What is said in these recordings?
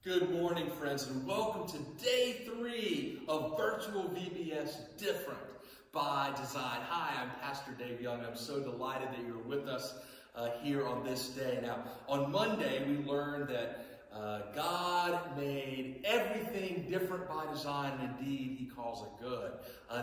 Good morning, friends, and welcome to day 3 of virtual VBS Different by Design. Hi, I'm Pastor Dave Young. I'm so delighted that you're with us here on this day. Now, on Monday, we learned that God made everything different by design, and indeed, He calls it good.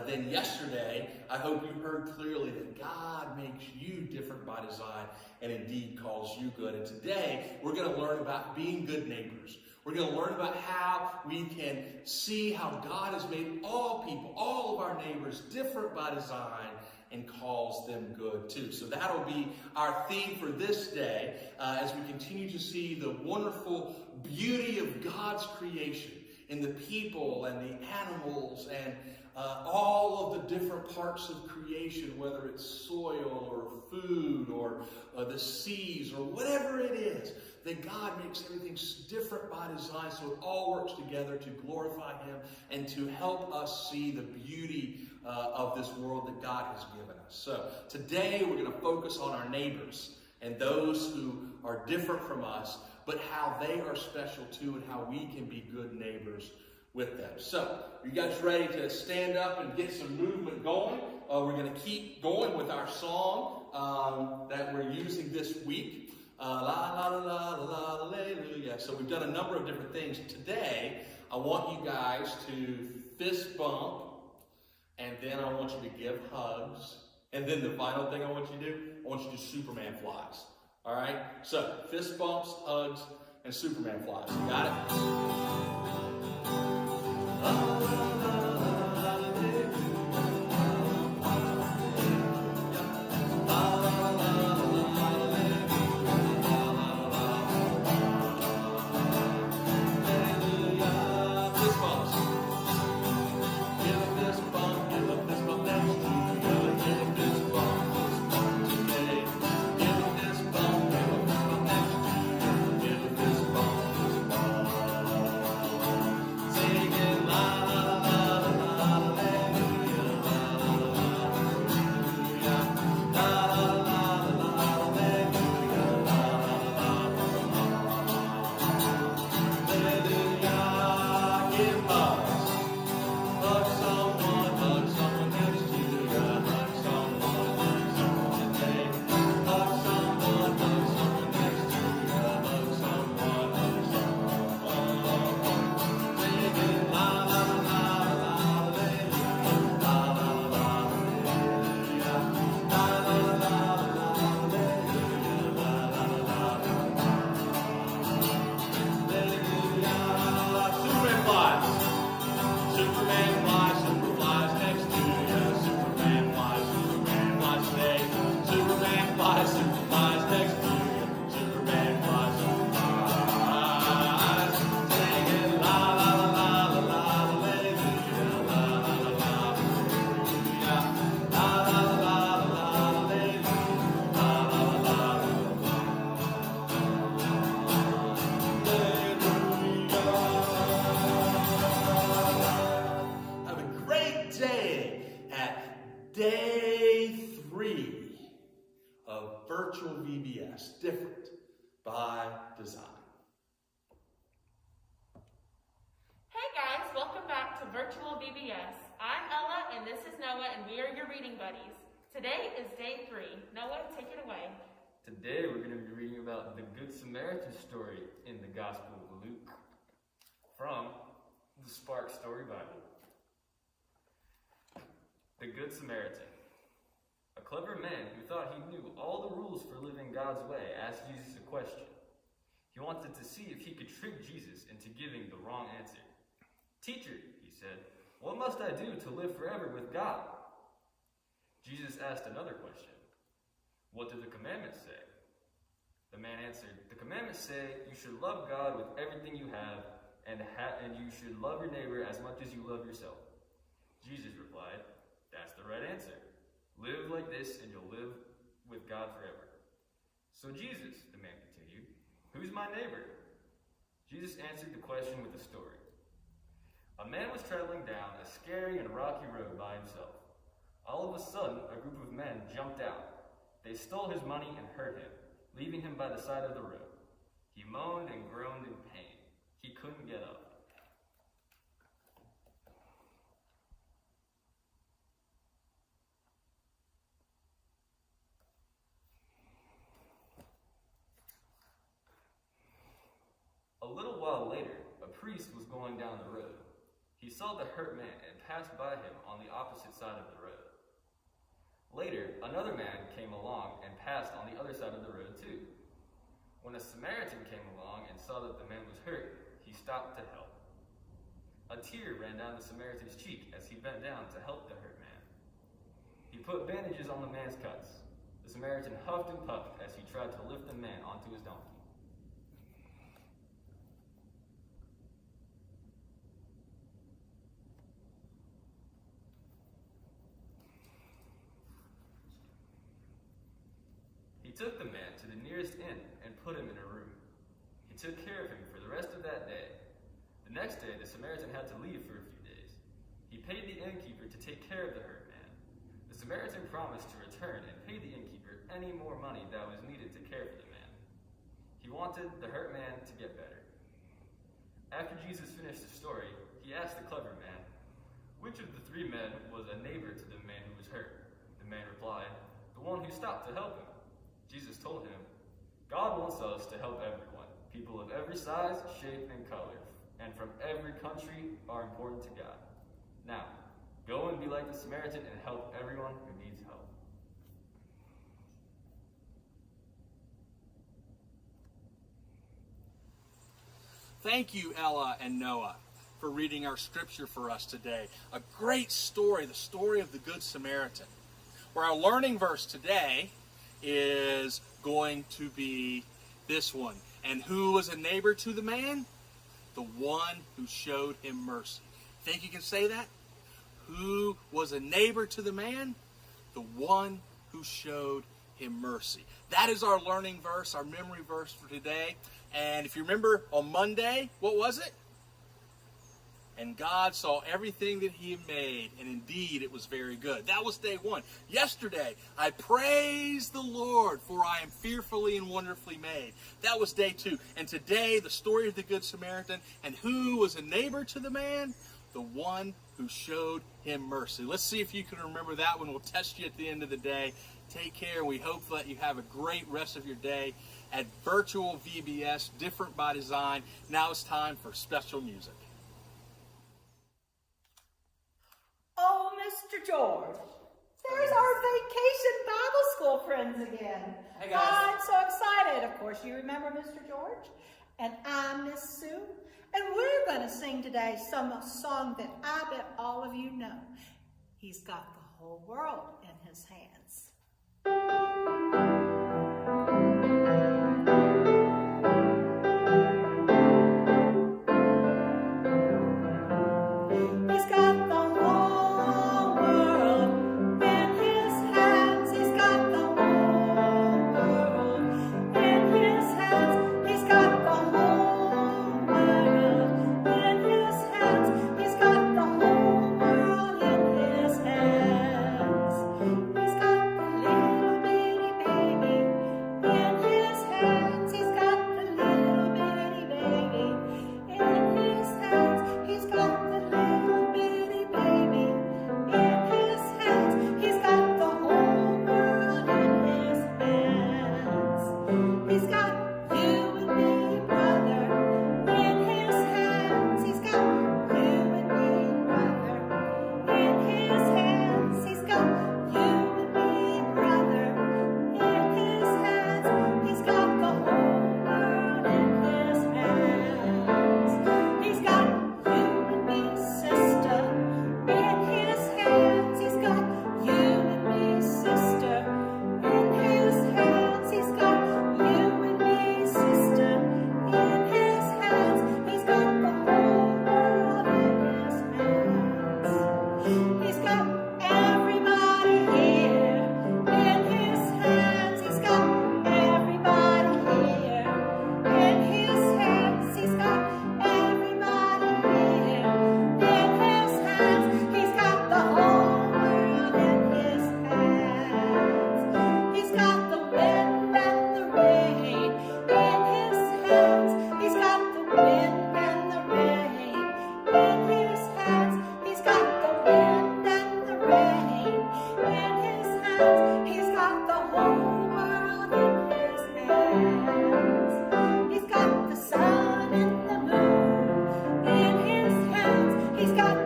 Then yesterday, I hope you heard clearly that God makes you different by design, and indeed calls you good. And today, we're going to learn about being good neighbors. We're going to learn about how we can see how God has made all people, all of our neighbors, different by design and calls them good too. So that'll be our theme for this day as we continue to see the wonderful beauty of God's creation in the people and the animals and all of the different parts of creation, whether it's soil or food or the seas or whatever it is, that God makes everything different by design so it all works together to glorify Him and to help us see the beauty of this world that God has given us. So today we're going to focus on our neighbors and those who are different from us, but how they are special too and how we can be good neighbors with them. So, are you guys ready to stand up and get some movement going? We're going to keep going with our song that we're using this week. La la la la la hallelujah. So we've done a number of different things. Today, I want you guys to fist bump, and then I want you to give hugs. And then the final thing I want you to do, I want you to do Superman flies. All right? So, fist bumps, hugs, and Superman flies. You got it? Day 3 of virtual VBS, Different by Design. Hey guys, welcome back to virtual VBS. I'm Ella and this is Noah and we are your reading buddies. Today is day 3. Noah, take it away. Today we're going to be reading about the Good Samaritan story in the Gospel of Luke from the Spark Story Bible. The Good Samaritan. A clever man who thought he knew all the rules for living God's way asked Jesus a question. He wanted to see if he could trick Jesus into giving the wrong answer. "Teacher," he said, "what must I do to live forever with God?" Jesus asked another question. "What do the commandments say?" The man answered, "The commandments say you should love God with everything you have, and you should love your neighbor as much as you love yourself." Jesus replied, "That's the right answer. Live like this and you'll live with God forever." "So Jesus," the man continued, "who's my neighbor?" Jesus answered the question with a story. A man was traveling down a scary and rocky road by himself. All of a sudden, a group of men jumped out. They stole his money and hurt him, leaving him by the side of the road. He moaned and groaned in pain. He couldn't get up. A little while later, a priest was going down the road. He saw the hurt man and passed by him on the opposite side of the road. Later, another man came along and passed on the other side of the road too. When a Samaritan came along and saw that the man was hurt, he stopped to help. A tear ran down the Samaritan's cheek as he bent down to help the hurt man. He put bandages on the man's cuts. The Samaritan huffed and puffed as he tried to lift the man onto his donkey. He took the man to the nearest inn and put him in a room. He took care of him for the rest of that day. The next day, the Samaritan had to leave for a few days. He paid the innkeeper to take care of the hurt man. The Samaritan promised to return and pay the innkeeper any more money that was needed to care for the man. He wanted the hurt man to get better. After Jesus finished the story, he asked the clever man, "Which of the 3 men was a neighbor to the man who was hurt?" The man replied, "The one who stopped to help him." Jesus told him, "God wants us to help everyone. People of every size, shape, and color, and from every country are important to God. Now, go and be like the Samaritan and help everyone who needs help." Thank you, Ella and Noah, for reading our scripture for us today. A great story, the story of the Good Samaritan. Where our learning verse today is going to be this one. And who was a neighbor to the man? The one who showed him mercy. Think you can say that? Who was a neighbor to the man? The one who showed him mercy. That is our learning verse, our memory verse for today. And if you remember on Monday, what was it? And God saw everything that he made, and indeed it was very good. That was day 1. Yesterday, I praise the Lord, for I am fearfully and wonderfully made. That was day 2. And today, the story of the Good Samaritan, and who was a neighbor to the man? The one who showed him mercy. Let's see if you can remember that one. We'll test you at the end of the day. Take care. We hope that you have a great rest of your day at Virtual VBS, Different by Design. Now it's time for special music. Oh, Mr. George, there's our vacation Bible school friends again. Hey, guys. I'm so excited. Of course, you remember Mr. George. And I'm Miss Sue. And we're going to sing today a song that I bet all of you know. He's got the whole world in his hands. He's got the whole world in his hands. He's got the whole world in his hands. He's got the whole world in his hands. He's got the whole world in his hands. He's got the little bitty baby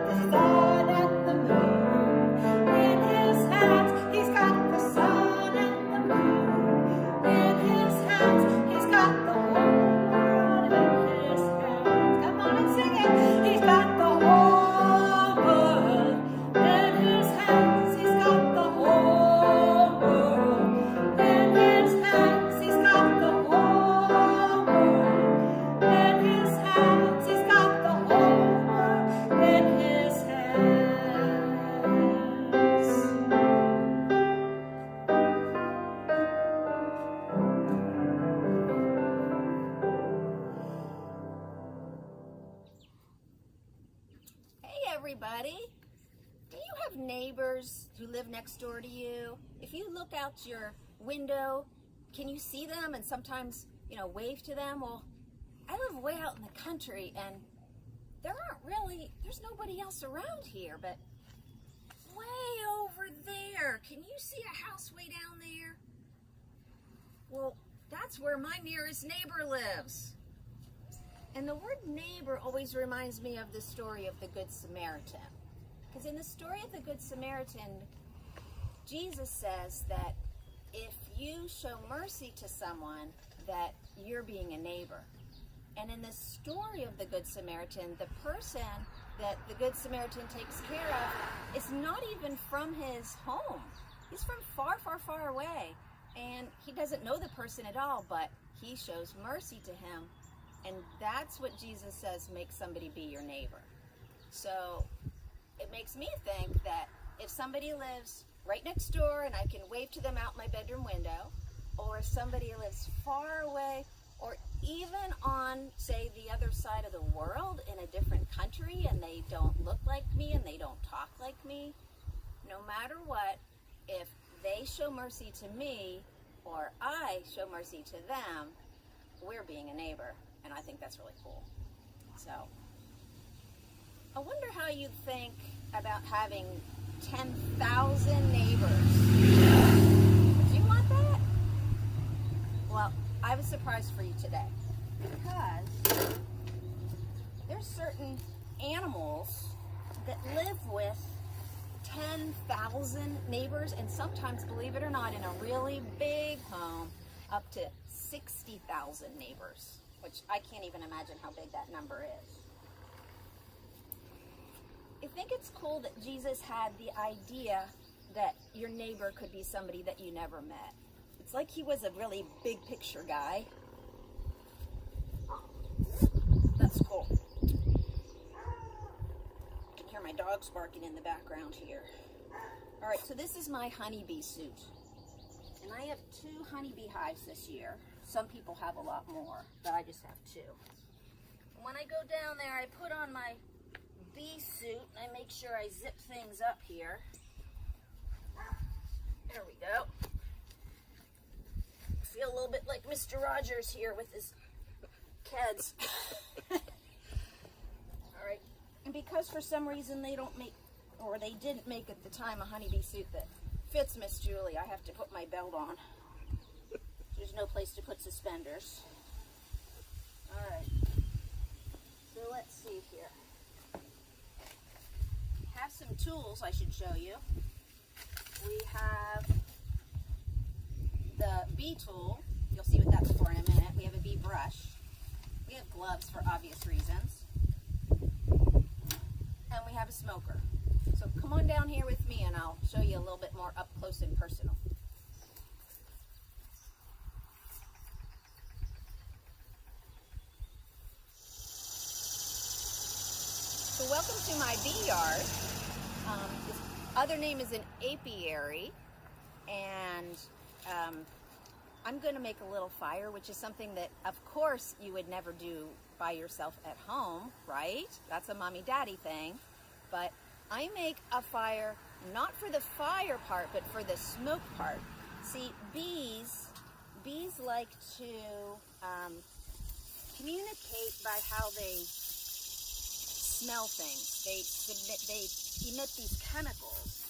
the sun and the moon. In his hands, he's got the sun and the moon. In his hands, he's got the whole world in his hands. Come on and sing it. He's got the whole world in his hands. He's got the whole world in his hands. He's got the whole world in his hands. He's got the whole world in his hands. Hey everybody! Do you have neighbors who live next door to you? If you look out your window, can you see them and sometimes, wave to them? Well, I live way out in the country and there's nobody else around here, but way over there, can you see a house way down there? Well, that's where my nearest neighbor lives. And the word neighbor always reminds me of the story of the Good Samaritan. Because in the story of the Good Samaritan, Jesus says that if you show mercy to someone, that you're being a neighbor. And in the story of the Good Samaritan, the person that the Good Samaritan takes care of is not even from his home. He's from far, far, far away. And he doesn't know the person at all, but he shows mercy to him. And that's what Jesus says makes somebody be your neighbor. So it makes me think that if somebody lives right next door and I can wave to them out my bedroom window, or if somebody lives far away, or even on, say, the other side of the world in a different country and they don't look like me and they don't talk like me, no matter what, if they show mercy to me or I show mercy to them, we're being a neighbor. And I think that's really cool. So, I wonder how you think about having 10,000 neighbors. Do you want that? Well, I have a surprise for you today. Because there's certain animals that live with 10,000 neighbors, and sometimes, believe it or not, in a really big home, up to 60,000 neighbors. Which I can't even imagine how big that number is. I think it's cool that Jesus had the idea that your neighbor could be somebody that you never met. It's like he was a really big picture guy. That's cool. I can hear my dogs barking in the background here. All right, so this is my honeybee suit. And I have 2 honeybee hives this year. Some people have a lot more, but I just have 2. When I go down there, I put on my bee suit, and I make sure I zip things up here. There we go. I feel a little bit like Mr. Rogers here with his kids. All right, and because for some reason they didn't make at the time a honeybee suit that fits Miss Julie, I have to put my belt on. There's no place to put suspenders. All right. So let's see here. Have some tools I should show you. We have the bee tool. You'll see what that's for in a minute. We have a bee brush. We have gloves for obvious reasons. And we have a smoker. So come on down here with me and I'll show you a little bit more up close and personal. So welcome to my bee yard. This other name is an apiary, and I'm going to make a little fire, which is something that, of course, you would never do by yourself at home, right? That's a mommy-daddy thing. But I make a fire not for the fire part, but for the smoke part. See, bees like to communicate by how they smell things. They emit these chemicals.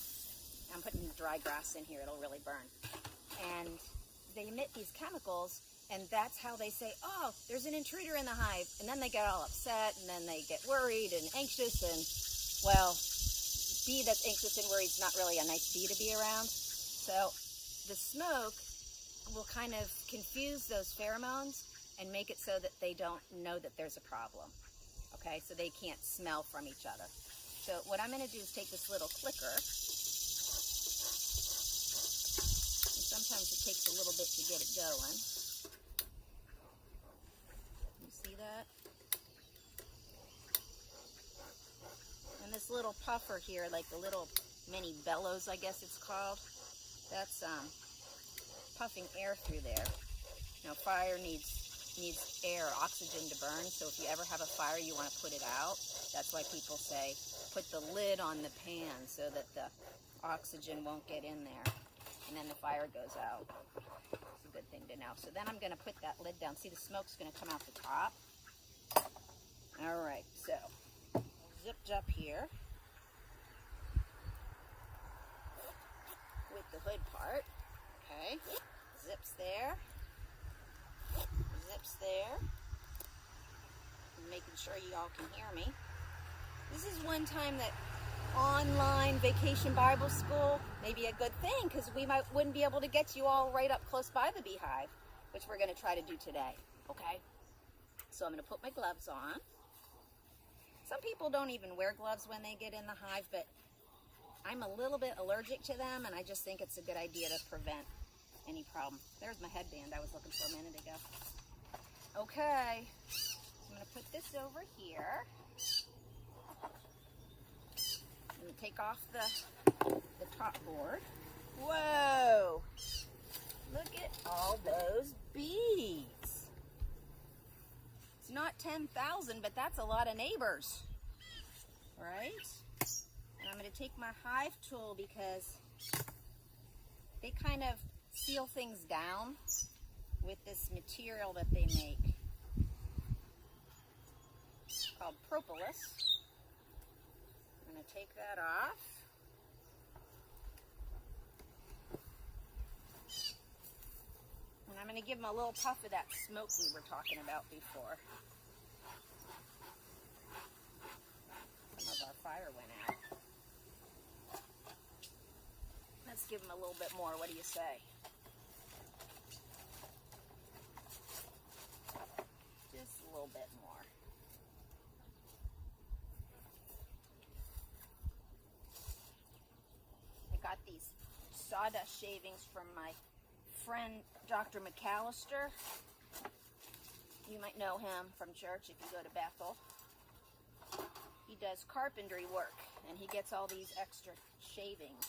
I'm putting dry grass in here, it'll really burn. And they emit these chemicals, and that's how they say, oh, there's an intruder in the hive. And then they get all upset, and then they get worried and anxious, and well, bee that's anxious and worried is not really a nice bee to be around. So the smoke will kind of confuse those pheromones and make it so that they don't know that there's a problem. Okay, so they can't smell from each other. So what I'm going to do is take this little clicker. And sometimes it takes a little bit to get it going. You see that? And this little puffer here, like the little mini bellows, I guess it's called, that's puffing air through there. You know, fire needs air, oxygen to burn, so if you ever have a fire, you want to put it out. That's why people say, put the lid on the pan so that the oxygen won't get in there, and then the fire goes out. It's a good thing to know. So then I'm going to put that lid down. See, the smoke's going to come out the top. All right, so zipped up here with the hood part. Okay, zips there. Zips there. I'm making sure you all can hear me. This is one time that online vacation Bible school may be a good thing, because we wouldn't be able to get you all right up close by the beehive, which we're going to try to do today. Okay? So I'm going to put my gloves on. Some people don't even wear gloves when they get in the hive, but I'm a little bit allergic to them, and I just think it's a good idea to prevent any problem. There's my headband I was looking for a minute ago. Okay, so I'm going to put this over here. I'm going to take off the top board. Whoa! Look at all those bees. It's not 10,000, but that's a lot of neighbors, right? And I'm going to take my hive tool because they kind of seal things down with this material that they make called propolis. I'm going to take that off. And I'm going to give them a little puff of that smoke we were talking about before. Some of our fire went out. Let's give them a little bit more. What do you say? Just a little bit more. I got these sawdust shavings from my friend Dr. McAllister. You might know him from church if you go to Bethel. He does carpentry work, and he gets all these extra shavings.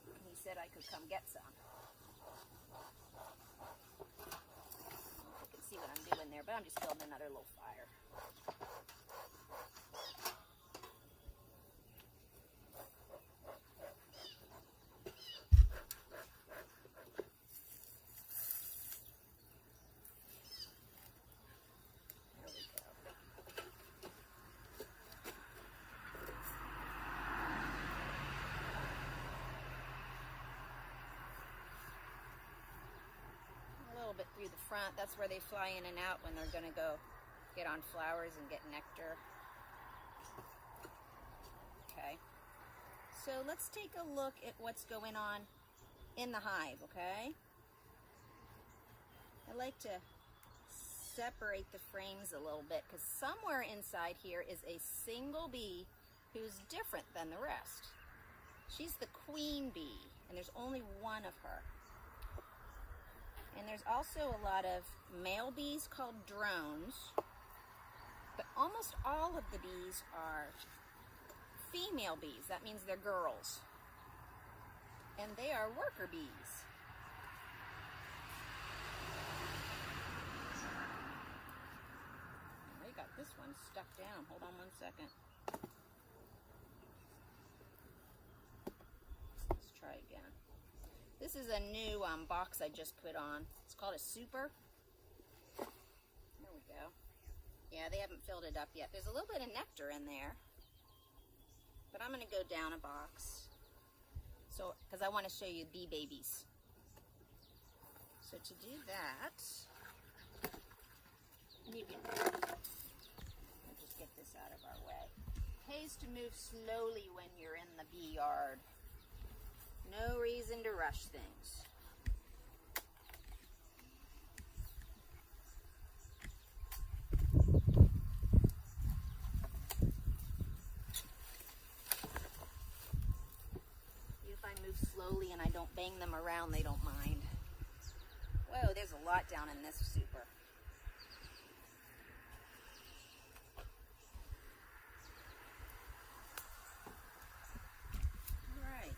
And he said I could come get some. You can see what I'm doing there, but I'm just building another little fire. Bit through the front. That's where they fly in and out when they're going to go get on flowers and get nectar. Okay, so let's take a look at what's going on in the hive. Okay, I like to separate the frames a little bit because somewhere inside here is a single bee who's different than the rest. She's the queen bee, and there's only one of her. And there's also a lot of male bees called drones, but almost all of the bees are female bees. That means they're girls. And they are worker bees. I got this one stuck down. Hold on 1 second. Let's try again. This is a new box I just put on. It's called a super. There we go. Yeah, they haven't filled it up yet. There's a little bit of nectar in there. But I'm going to go down a box. So, because I want to show you bee babies. So to do that, maybe I'll just get this out of our way. pays to move slowly when you're in the bee yard. No reason to rush things. If I move slowly and I don't bang them around, they don't mind. Whoa, there's a lot down in this super. Alright,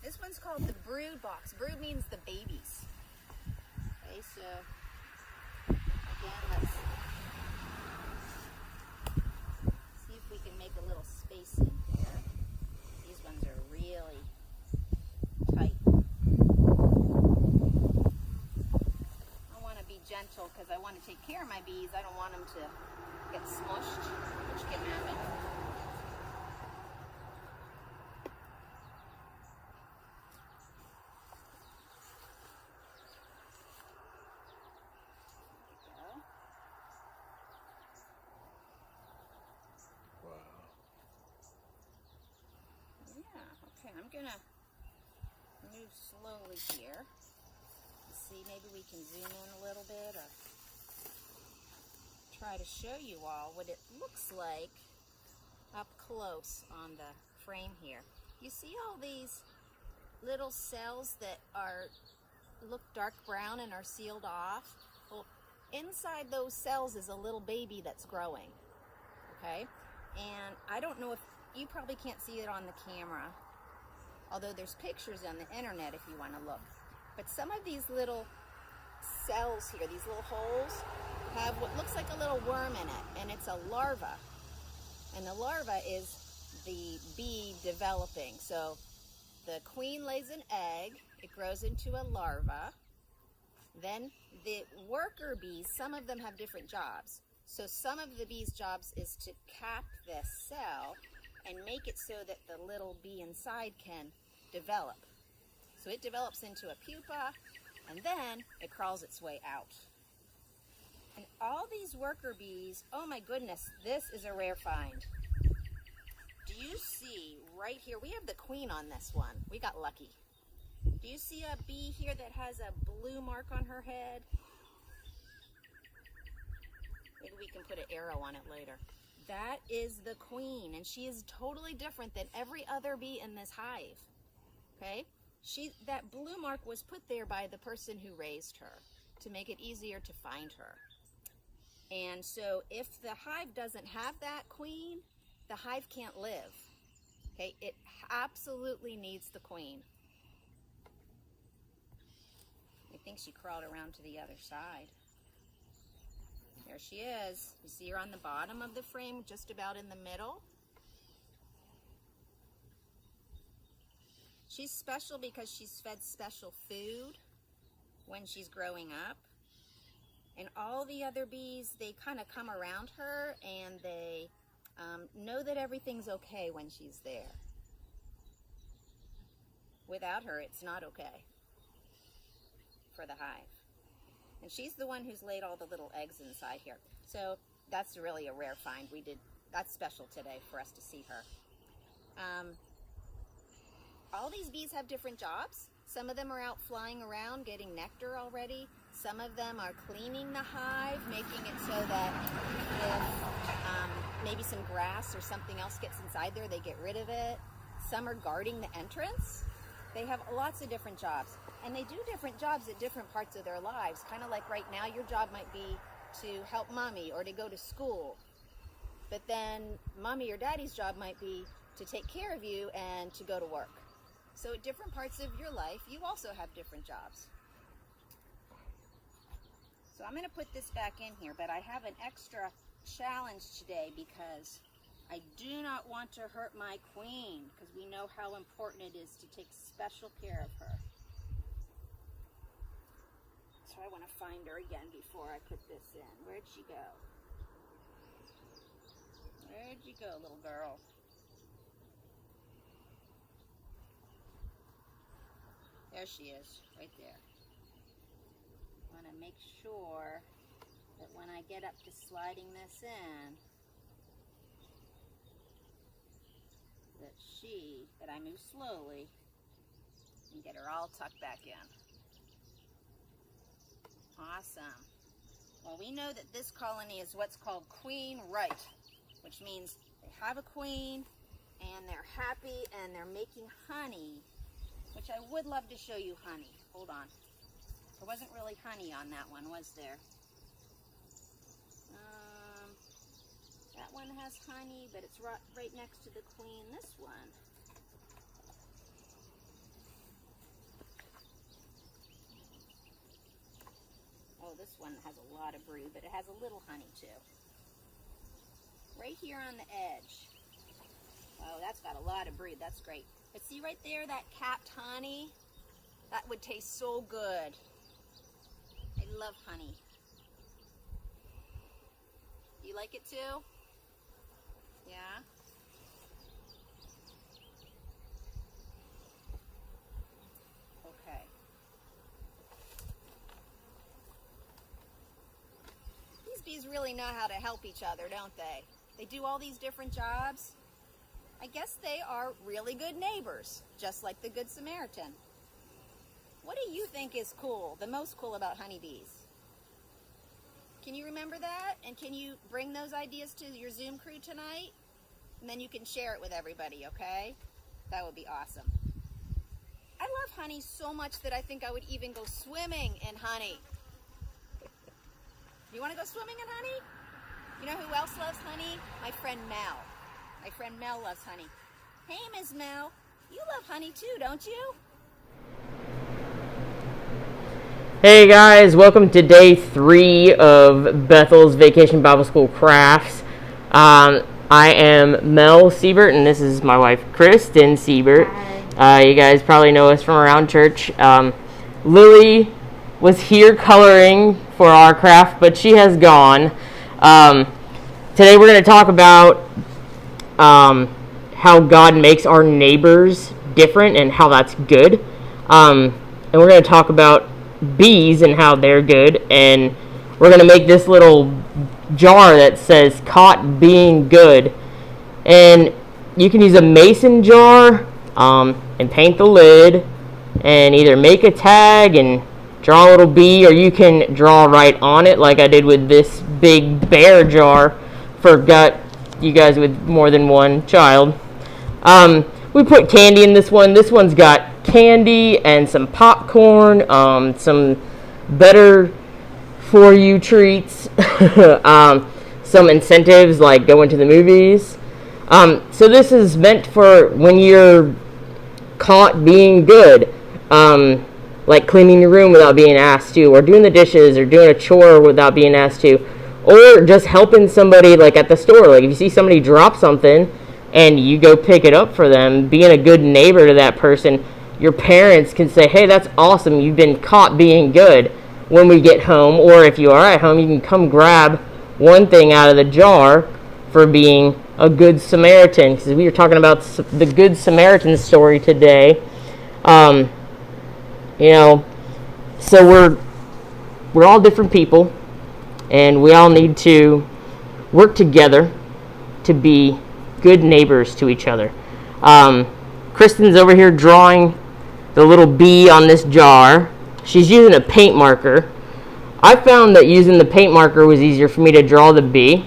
this one's called the brood box. Brood means the babies. Okay, so again, let's see if we can make a little space in here. These ones are really tight. I want to be gentle because I want to take care of my bees. I don't want them to get smushed, which can happen. Okay, I'm gonna move slowly here. Let's see, maybe we can zoom in a little bit or try to show you all what it looks like up close on the frame here. You see all these little cells that look dark brown and are sealed off? Well, inside those cells is a little baby that's growing, okay? And I don't know if you probably can't see it on the camera, although there's pictures on the internet if you want to look. But some of these little cells here, these little holes, have what looks like a little worm in it, and it's a larva. And the larva is the bee developing. So the queen lays an egg, it grows into a larva. Then the worker bees, some of them have different jobs. So some of the bees' jobs is to cap this cell and make it so that the little bee inside can develop. So it develops into a pupa, and then it crawls its way out. And all these worker bees, oh my goodness, this is a rare find. Do you see right here, we have the queen on this one. We got lucky. Do you see a bee here that has a blue mark on her head? Maybe we can put an arrow on it later. That is the queen, and she is totally different than every other bee in this hive. Okay? That blue mark was put there by the person who raised her to make it easier to find her. And so if the hive doesn't have that queen, the hive can't live. Okay? It absolutely needs the queen. I think she crawled around to the other side. There she is. You see her on the bottom of the frame, just about in the middle. She's special because she's fed special food when she's growing up. And all the other bees, they kind of come around her and they know that everything's okay when she's there. Without her, it's not okay for the hive. And she's the one who's laid all the little eggs inside here. So that's really a rare find. That's special today for us to see her. All these bees have different jobs. Some of them are out flying around getting nectar already. Some of them are cleaning the hive, making it so that if maybe some grass or something else gets inside there, they get rid of it. Some are guarding the entrance. They have lots of different jobs. And they do different jobs at different parts of their lives. Kind of like right now, your job might be to help mommy or to go to school. But then mommy or daddy's job might be to take care of you and to go to work. So at different parts of your life, you also have different jobs. So I'm going to put this back in here, but I have an extra challenge today because I do not want to hurt my queen, because we know how important it is to take special care of her. So I want to find her again before I put this in. Where'd she go? Where'd you go, little girl? There she is, right there. I want to make sure that when I get up to sliding this in, she that I move slowly and get her all tucked back in. Awesome. Well, we know that this colony is what's called queen right, which means they have a queen and they're happy and they're making honey, which I would love to show you honey. Hold on. There wasn't really honey on that one, was there? That one has honey, but it's right next to the queen. This one. Oh, this one has a lot of brood, but it has a little honey too. Right here on the edge. Oh, that's got a lot of brood. That's great. But see right there, that capped honey? That would taste so good. I love honey. You like it too? Yeah? Okay. These bees really know how to help each other, don't they? They do all these different jobs. I guess they are really good neighbors, just like the Good Samaritan. What do you think is cool, the most cool about honeybees? Can you remember that? And can you bring those ideas to your Zoom crew tonight? And then you can share it with everybody, okay? That would be awesome. I love honey so much that I think I would even go swimming in honey. You want to go swimming in honey? You know who else loves honey? My friend Mel. My friend Mel loves honey. Hey, Ms. Mel, you love honey too, don't you? Hey guys, welcome to day 3 of Bethel's Vacation Bible School Crafts. I am Mel Siebert, and this is my wife, Kristen Siebert. You guys probably know us from around church. Lily was here coloring for our craft, but she has gone. Today we're going to talk about how God makes our neighbors different and how that's good. And we're going to talk about bees and how they're good, and we're going to make this little jar that says caught being good, and you can use a mason jar and paint the lid and either make a tag and draw a little bee, or you can draw right on it like I did with this big bear jar for you guys with more than one child. We put candy in this one. This one's got candy and some popcorn, some better for you treats, some incentives like going to the movies. So this is meant for when you're caught being good, like cleaning your room without being asked to, or doing the dishes, or doing a chore without being asked to, or just helping somebody like at the store. Like if you see somebody drop something and you go pick it up for them, being a good neighbor to that person. Your parents can say, hey, that's awesome, you've been caught being good when we get home. Or if you are at home, you can come grab one thing out of the jar for being a good Samaritan. Because we were talking about the Good Samaritan story today. So we're all different people, and we all need to work together to be good neighbors to each other. Kristen's over here drawing the little bee on this jar. She's using a paint marker. I found that using the paint marker was easier for me to draw the bee.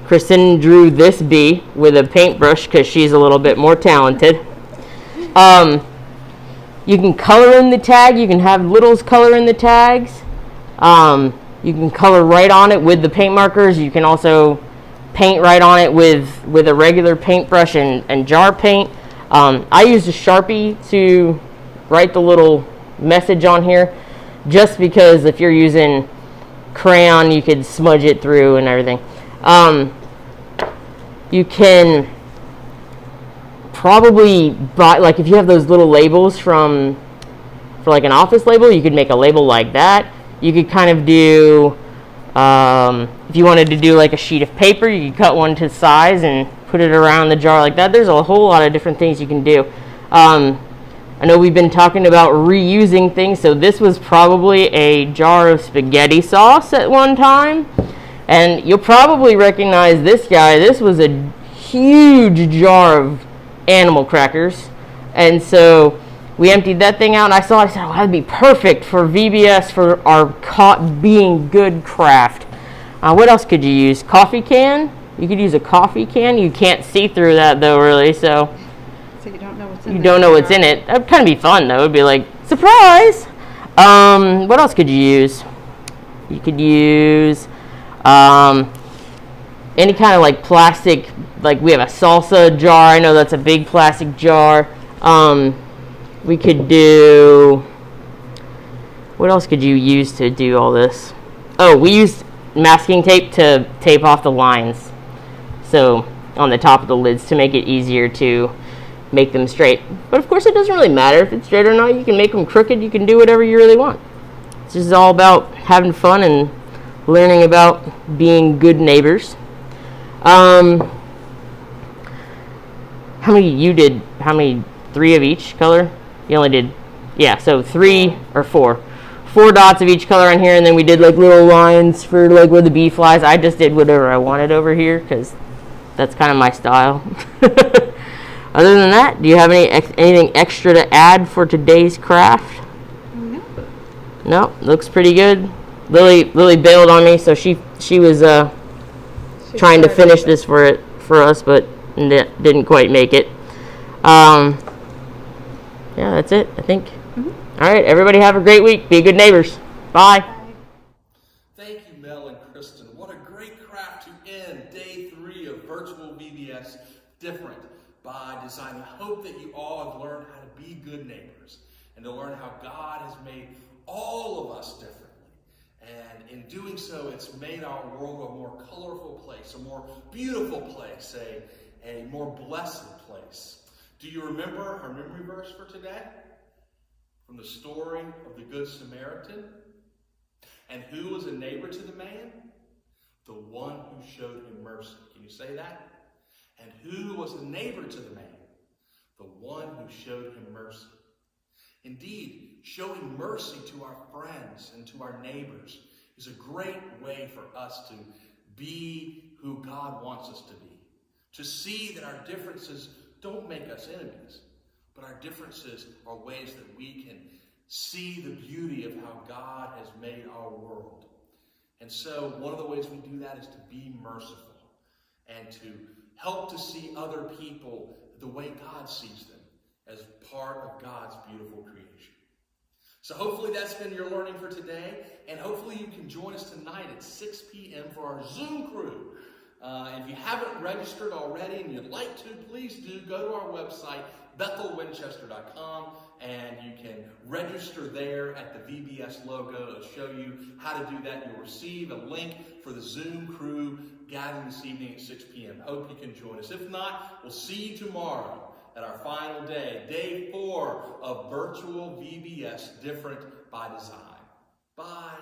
Kristen drew this bee with a paintbrush because she's a little bit more talented. You can color in the tag. You can have littles color in the tags. You can color right on it with the paint markers. You can also paint right on it with a regular paintbrush and jar paint. I used a Sharpie to write the little message on here, just because if you're using crayon, you could smudge it through and everything. You can probably buy, like if you have those little labels for like an office label, you could make a label like that. You could kind of do, if you wanted to do like a sheet of paper, you could cut one to size and put it around the jar like that. There's a whole lot of different things you can do. I know we've been talking about reusing things, so this was probably a jar of spaghetti sauce at one time. And you'll probably recognize this guy. This was a huge jar of animal crackers. And so we emptied that thing out, and I said, oh, that'd be perfect for VBS for our being good craft. What else could you use? Coffee can? You could use a coffee can. You can't see through that though, really. So you don't know what's in you there. don't know what's in it. That'd kind of be fun though. It'd be like surprise. What else could you use? You could use any kind of like plastic. Like we have a salsa jar. I know that's a big plastic jar. We could do. What else could you use to do all this? Oh, we used masking tape to tape off the lines. So on the top of the lids to make it easier to make them straight. But of course it doesn't really matter if it's straight or not. You can make them crooked. You can do whatever you really want. It's just all about having fun and learning about being good neighbors. How many you did? How many? 3 of each color? You only did, yeah, so 3 or 4. 4 dots of each color on here, and then we did like little lines for like where the bee flies. I just did whatever I wanted over here because that's kind of my style. Other than that, do you have anything extra to add for today's craft? No. No, looks pretty good. Lily bailed on me, so she was trying to finish this for us, but didn't quite make it. Yeah, that's it, I think. All right, everybody have a great week. Be good neighbors. Bye. Thank you, Mel and Kristen. What a great craft to end day 3 of virtual VBS Different by Design. I hope that you all have learned how to be good neighbors and to learn how God has made all of us differently. And in doing so, it's made our world a more colorful place, a more beautiful place, a more blessed place. Do you remember our memory verse for today? From the story of the Good Samaritan. And who was a neighbor to the man? The one who showed him mercy. Can you say that? And who was a neighbor to the man? The one who showed him mercy. Indeed, showing mercy to our friends and to our neighbors is a great way for us to be who God wants us to be. To see that our differences don't make us enemies, but our differences are ways that we can see the beauty of how God has made our world. And so one of the ways we do that is to be merciful and to help to see other people the way God sees them as part of God's beautiful creation. So hopefully that's been your learning for today, and hopefully you can join us tonight at 6 p.m. for our Zoom crew. If you haven't registered already and you'd like to, please do go to our website, bethelwinchester.com, and you can register there at the VBS logo. It'll show you how to do that. You'll receive a link for the Zoom crew gathering this evening at 6 p.m. Hope you can join us. If not, we'll see you tomorrow at our final day, day 4 of virtual VBS Different by Design. Bye.